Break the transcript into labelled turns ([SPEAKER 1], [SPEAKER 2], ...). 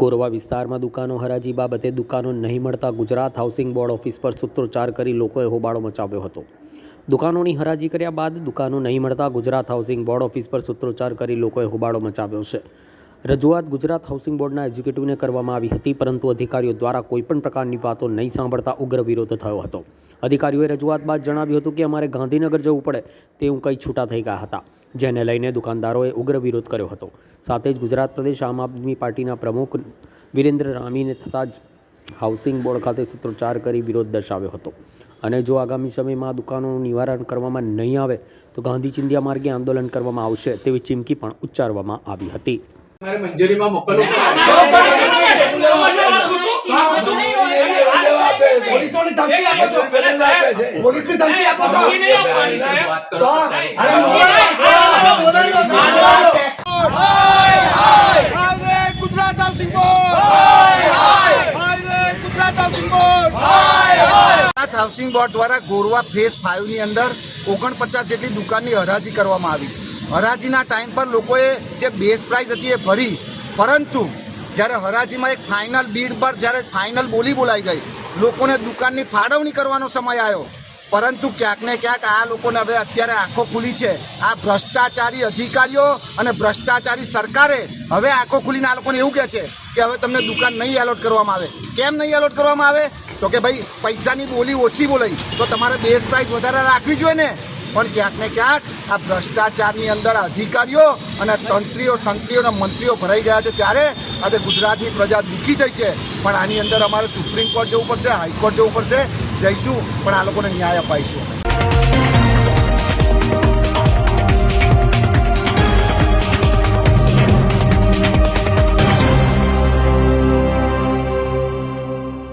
[SPEAKER 1] ગોરવા વિસ્તારમાં દુકાનો હરાજી બાબતે દુકાનો નહીં મળતા ગુજરાત હાઉસિંગ બોર્ડ ઓફિસ પર સૂત્રોચ્ચાર કરી લોકોએ હોબાળો મચાવ્યો હતો। દુકાનોની હરાજી કર્યા બાદ દુકાનો નહીં મળતા ગુજરાત હાઉસિંગ બોર્ડ ઓફિસ પર સૂત્રોચ્ચાર કરી લોકોએ હોબાળો મચાવ્યો છે। રજૂઆત ગુજરાત હાઉસિંગ બોર્ડના એક્ઝિક્યુટિવને કરવામાં આવી હતી, પરંતુ અધિકારીઓ દ્વારા કોઈપણ પ્રકારની વાતો નહીં સાંભળતા ઉગ્ર વિરોધ થયો હતો। અધિકારીઓએ રજૂઆત બાદ જણાવ્યું હતું કે અમારે ગાંધીનગર જવું પડે તેવું કંઈ છૂટા થઈ ગયા હતા, જેને લઈને દુકાનદારોએ ઉગ્ર વિરોધ કર્યો હતો। સાથે જ ગુજરાત પ્રદેશ આમ આદમી પાર્ટીના પ્રમુખ વિરેન્દ્ર રામીને થતાં જ હાઉસિંગ બોર્ડ ખાતે સૂત્રોચ્ચાર કરી વિરોધ દર્શાવ્યો હતો અને જો આગામી સમયમાં દુકાનોનું નિવારણ કરવામાં નહીં આવે તો ગાંધી ચિંધ્યા માર્ગે આંદોલન કરવામાં આવશે તેવી ચીમકી પણ ઉચ્ચારવામાં આવી હતી।
[SPEAKER 2] મંજૂરીમાં મોકલવું
[SPEAKER 3] પોલીસોની ધમકી આપો છો, પોલીસની ધમકી આપો છો તો Gujarat housing board, Gujarat housing board, Gujarat housing board દ્વારા ગોરવા ફેઝ 5 ની અંદર 49 જેટલી દુકાનની હરાજી કરવામાં આવી। હરાજીના ટાઈમ પર લોકોએ જે બેઝ પ્રાઇસ હતી એ ભરી, પરંતુ જ્યારે હરાજીમાં એક ફાઇનલ બીડ પર જ્યારે ફાઇનલ બોલી બોલાઈ ગઈ, લોકોને દુકાનની ફાળવણી કરવાનો સમય આવ્યો, પરંતુ ક્યાંક ને ક્યાંક આ લોકોને હવે અત્યારે આંખો ખુલી છે। આ ભ્રષ્ટાચારી અધિકારીઓ અને ભ્રષ્ટાચારી સરકારે હવે આંખો ખુલીને આ લોકોને એવું કહે છે કે હવે તમને દુકાન નહીં એલોટ કરવામાં આવે। કેમ નહીં એલોટ કરવામાં આવે? તો કે ભાઈ પૈસાની બોલી ઓછી બોલાઈ તો તમારે બેઝ પ્રાઇસ વધારે રાખવી જોઈએ ને। પણ ક્યાંક ને ક્યાંક આ ભ્રષ્ટાચારની અંદર અધિકારીઓ અને તંત્રીઓ સંત્રીઓ અને મંત્રીઓ ભરાઈ ગયા છે, ત્યારે આજે ગુજરાતની પ્રજા દુઃખી થઈ છે। પણ આની અંદર અમારે સુપ્રીમ કોર્ટ જવું પડશે, હાઈકોર્ટ જવું પડશે, જઈશું, પણ આ લોકોને ન્યાય અપાઈશું।